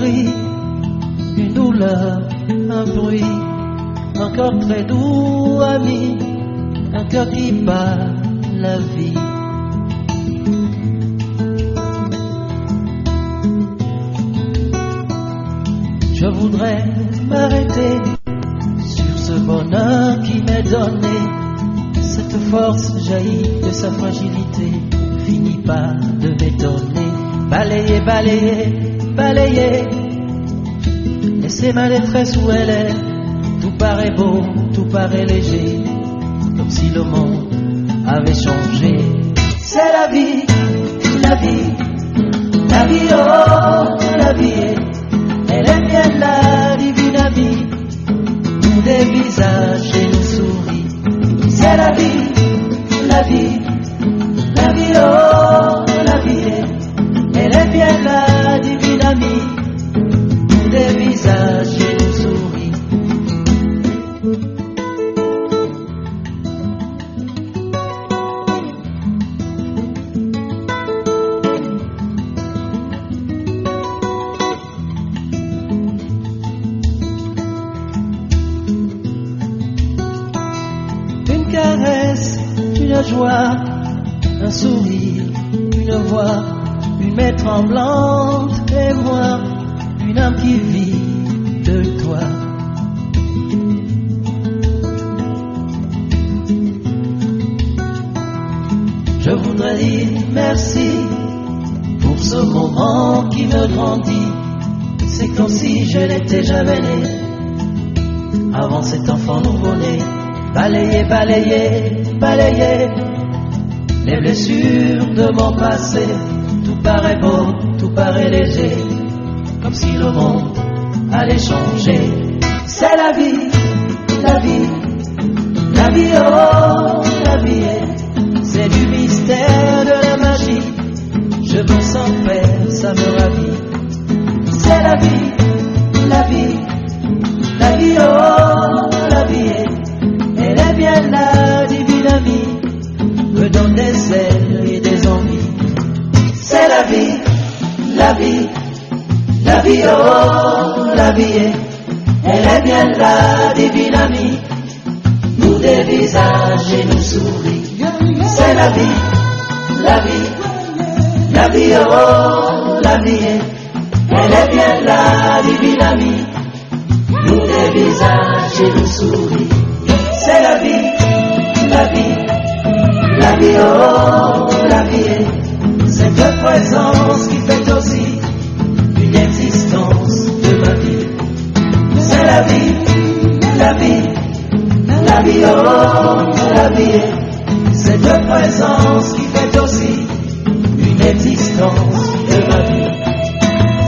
cri, une douleur, un bruit, un cœur très doux, ami, un cœur qui bat la vie. Je voudrais m'arrêter sur ce bonheur qui m'est donné. Cette force jaillit de sa fragilité, finit pas de m'étonner. Balayer, balayer, balayer, laisser ma détresse où elle est. Tout paraît beau, tout paraît léger, comme si le monde avait changé. C'est la vie, la vie, la vie, oh, la vie. Elle est bien la divine amie, nous des visages et nous souris. C'est la vie, la vie, la vie, oh, la vie. Elle est bien la divine amie, nous des visages et nous souris. Une caresse, une joie, un sourire, une voix, une main tremblante et moi, une âme qui vit de toi. Je voudrais dire merci pour ce moment qui me grandit. C'est comme si je n'étais jamais né avant cet enfant nouveau-né. Balayer, balayer, balayer les blessures de mon passé. Tout paraît beau, tout paraît léger, comme si le monde allait changer. C'est la vie, la vie, la vie, oh, la vie. C'est du mystère, de la magie. Je me sens père, ça me ravit. C'est la vie, la vie, la vie, oh, la vie. Elle est bien la divine amie, me donne des ailes et des envies. C'est la vie, la vie, la vie, oh, la vie. Elle est bien la divine amie, nous des visages et nous souris. C'est la vie, la vie, la vie, oh, la vie. Elle est bien la divine amie, nous des visages et nous souris. C'est la vie, la vie, la vie, oh, la vie. Cette présence qui fait aussi une existence de ma vie. C'est la vie, la vie, la vie, oh, la vie. Cette présence qui fait aussi une existence de ma vie.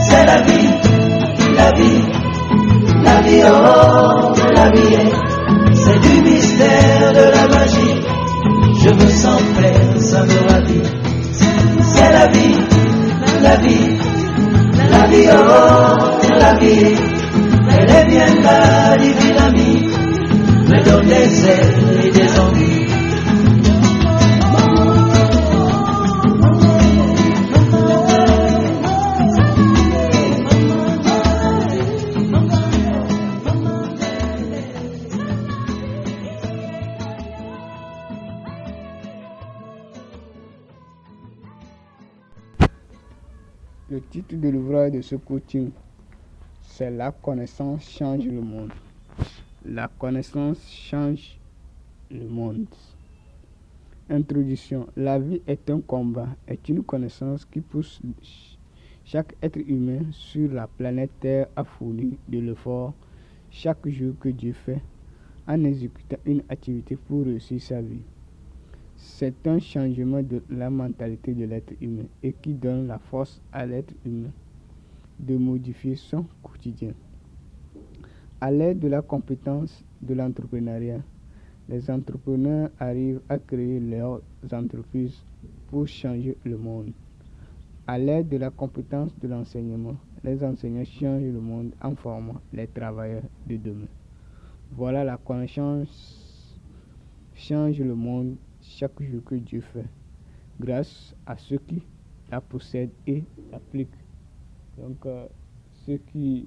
C'est la vie, la vie, la vie, oh, la vie. C'est du mystère, de la magie. Je me sens père, ça me ravit. C'est la vie, la vie, la vie, oh, la vie. Elle est bien la divine amie, me donne des ailes et des envies. Le titre de l'ouvrage de ce coaching, c'est La connaissance change le monde. La connaissance change le monde. Introduction. La vie est un combat, est une connaissance qui pousse chaque être humain sur la planète Terre à fournir de l'effort chaque jour que Dieu fait en exécutant une activité pour réussir sa vie. C'est un changement de la mentalité de l'être humain et qui donne la force à l'être humain de modifier son quotidien. À l'aide de la compétence de l'entrepreneuriat, les entrepreneurs arrivent à créer leurs entreprises pour changer le monde. À l'aide de la compétence de l'enseignement, les enseignants changent le monde en formant les travailleurs de demain. Voilà, la connaissance change le monde chaque jour que Dieu fait, grâce à ceux qui la possèdent et l'appliquent. Donc, ceux qui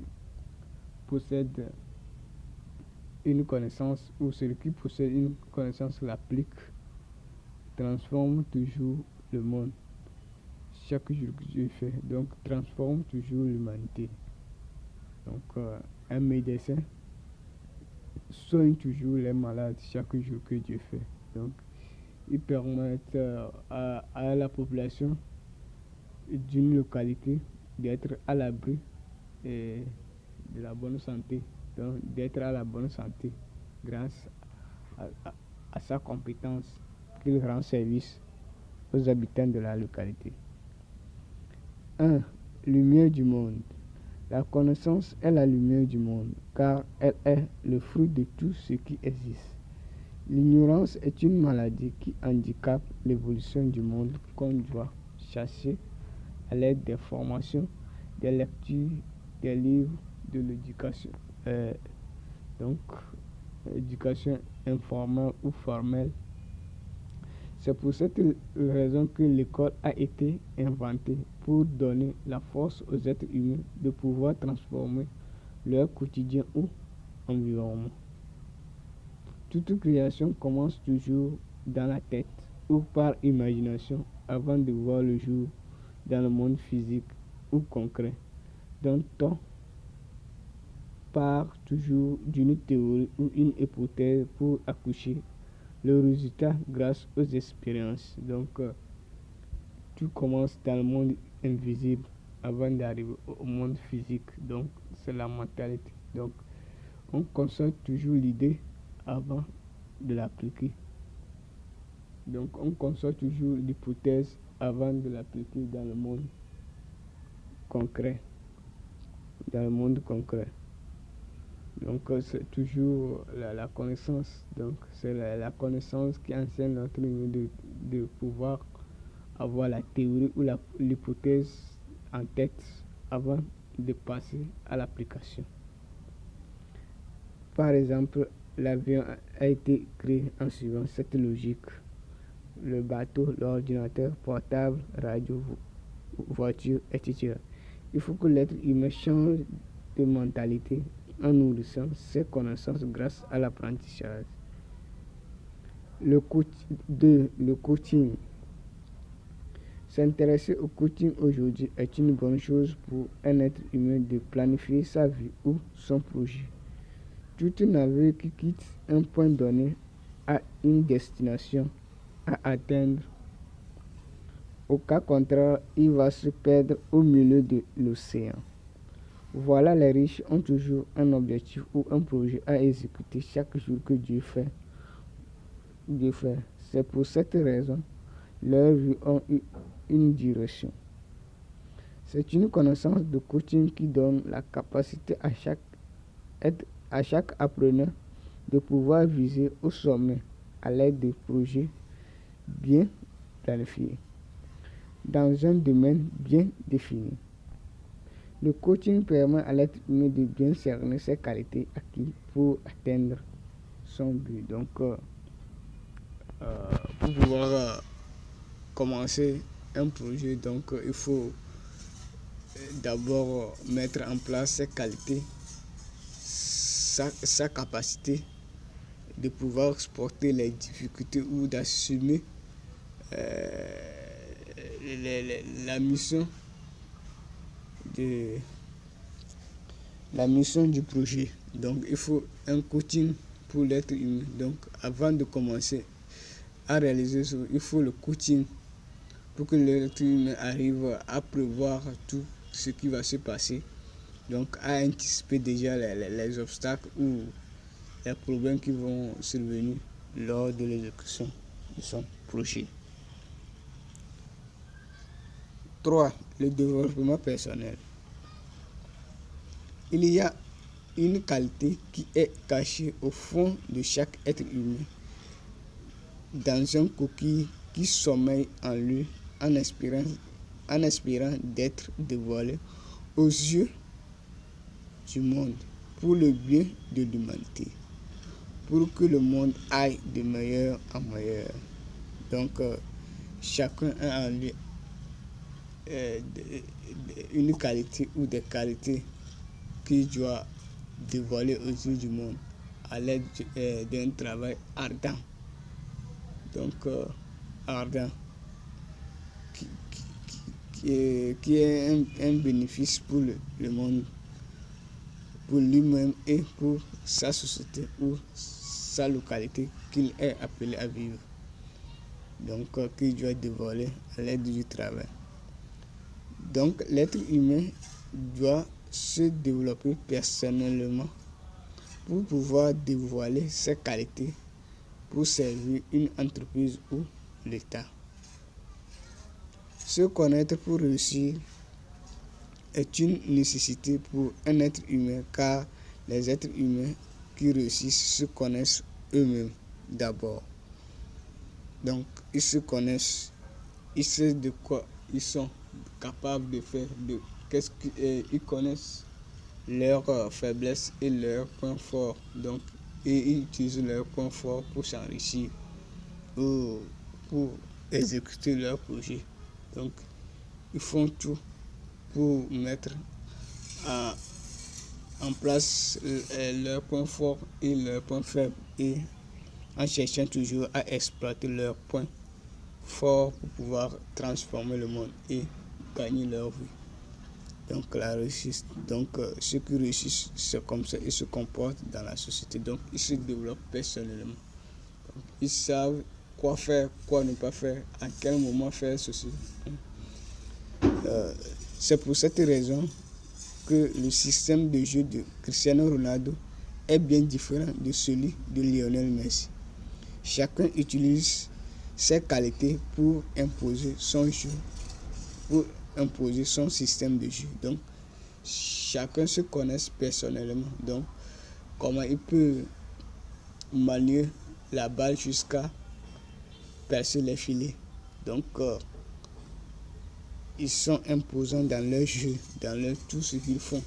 possèdent une connaissance ou celui qui possède une connaissance l'applique, transforme toujours le monde. Chaque jour que Dieu fait, donc transforme toujours l'humanité. Donc un médecin soigne toujours les malades chaque jour que Dieu fait. Donc ils permettent à la population d'une localité d'être à l'abri et de la bonne santé, donc d'être à la bonne santé grâce à sa compétence qu'il rend service aux habitants de la localité. 1. Lumière du monde. La connaissance est la lumière du monde, car elle est le fruit de tout ce qui existe. L'ignorance est une maladie qui handicape l'évolution du monde qu'on doit chasser à l'aide des formations, des lectures, des livres, de l'éducation. Donc, éducation informelle ou formelle. C'est pour cette raison que l'école a été inventée pour donner la force aux êtres humains de pouvoir transformer leur quotidien ou environnement. Toute création commence toujours dans la tête ou par imagination avant de voir le jour dans le monde physique ou concret. Donc, on part toujours d'une théorie ou une hypothèse pour accoucher le résultat grâce aux expériences. Donc, tout commence dans le monde invisible avant d'arriver au monde physique. Donc, c'est la mentalité. Donc, on conçoit toujours l'idée avant de l'appliquer. Donc, on conçoit toujours l'hypothèse avant de l'appliquer dans le monde concret. Dans le monde concret. Donc, c'est toujours la connaissance. Donc, c'est la connaissance qui enseigne notre niveau de pouvoir avoir la théorie ou l'hypothèse en tête avant de passer à l'application. Par exemple, l'avion a été créé en suivant cette logique. Le bateau, l'ordinateur, portable, radio, voiture, etc. Il faut que l'être humain change de mentalité en nourrissant ses connaissances grâce à l'apprentissage. Le coaching. S'intéresser au coaching aujourd'hui est une bonne chose pour un être humain de planifier sa vie ou son projet. Tout navire qui quitte un point donné a une destination à atteindre. Au cas contraire, il va se perdre au milieu de l'océan. Voilà, les riches ont toujours un objectif ou un projet à exécuter chaque jour que Dieu fait. C'est pour cette raison leurs vies ont eu une direction. C'est une connaissance de coaching qui donne la capacité à chaque apprenant de pouvoir viser au sommet à l'aide de projets bien planifiés dans un domaine bien défini. Le coaching permet à l'être humain de bien cerner ses qualités acquises pour atteindre son but. Donc, pour pouvoir commencer un projet, donc il faut d'abord mettre en place ses qualités, sa capacité de pouvoir supporter les difficultés ou d'assumer la mission du projet. Donc il faut un coaching pour l'être humain. Donc avant de commencer à réaliser ça, il faut le coaching pour que l'être humain arrive à prévoir tout ce qui va se passer. Donc à anticiper déjà les obstacles ou les problèmes qui vont survenir lors de l'exécution de son projet. 3. Le développement personnel. Il y a une qualité qui est cachée au fond de chaque être humain, dans un coquille qui sommeille en lui, en espérant d'être dévoilé aux yeux du monde pour le bien de l'humanité, pour que le monde aille de meilleur en meilleur. Donc, chacun a en lui une qualité ou des qualités qu'il doit dévoiler autour du monde à l'aide d'un travail ardent. Donc, ardent, qui est un bénéfice pour le monde, pour lui-même et pour sa société ou sa localité qu'il est appelé à vivre. Donc, qu'il doit dévoiler à l'aide du travail. Donc, l'être humain doit se développer personnellement pour pouvoir dévoiler ses qualités pour servir une entreprise ou l'État. Se connaître pour réussir est une nécessité pour un être humain, car les êtres humains qui réussissent se connaissent eux-mêmes d'abord. Donc, ils se connaissent, ils savent de quoi ils sont capables de faire, ils connaissent leurs faiblesses et leurs points forts. Donc, et ils utilisent leurs points forts pour s'enrichir, pour exécuter leurs projets. Donc, ils font tout pour mettre en place leurs points forts et leurs points faibles, et en cherchant toujours à exploiter leurs points forts pour pouvoir transformer le monde et gagner leur vie. Donc la réussite, ceux qui réussissent, c'est comme ça, ils se comportent dans la société. Donc ils se développent personnellement. Donc, ils savent quoi faire, quoi ne pas faire, à quel moment faire ceci. C'est pour cette raison que le système de jeu de Cristiano Ronaldo est bien différent de celui de Lionel Messi. Chacun utilise ses qualités pour imposer son jeu, pour imposer son système de jeu. Donc, chacun se connaît personnellement. Donc, comment il peut manier la balle jusqu'à percer les filets. Donc, ils sont imposants dans leur jeu, dans tout ce qu'ils font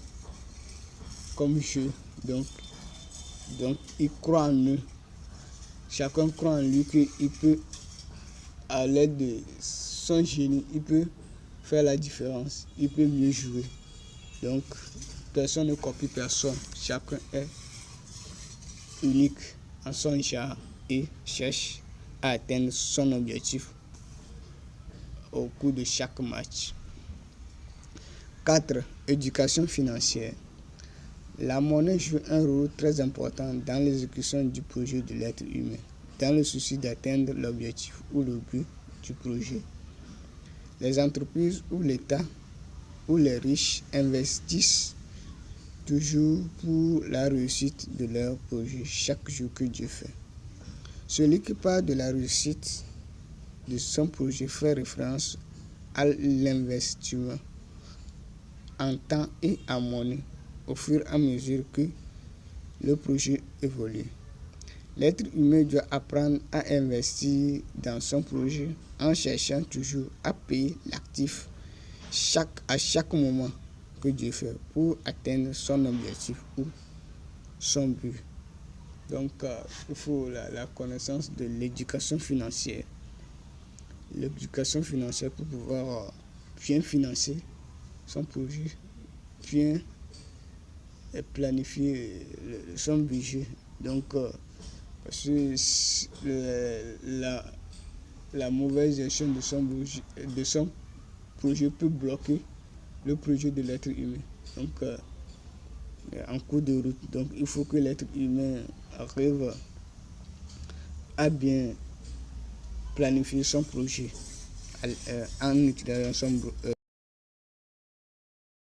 comme jeu. Donc, ils croient en eux. Chacun croit en lui qu'il peut, à l'aide de son génie, il peut faire la différence, il peut mieux jouer. Donc, personne ne copie personne. Chacun est unique en son genre et cherche à atteindre son objectif au cours de chaque match. 4. Éducation financière. La monnaie joue un rôle très important dans l'exécution du projet de l'être humain, dans le souci d'atteindre l'objectif ou le but du projet. Les entreprises ou l'État ou les riches investissent toujours pour la réussite de leur projet chaque jour que Dieu fait. Celui qui parle de la réussite de son projet fait référence à l'investissement en temps et en monnaie au fur et à mesure que le projet évolue. L'être humain doit apprendre à investir dans son projet en cherchant toujours à payer l'actif à chaque moment que Dieu fait pour atteindre son objectif ou son but. Donc, il faut la connaissance de l'éducation financière. L'éducation financière pour pouvoir bien financer son projet, bien planifier son budget. Donc, parce que la mauvaise gestion de son projet peut bloquer le projet de l'être humain. Donc, en cours de route, donc il faut que l'être humain arrive à bien planifier son projet en utilisant son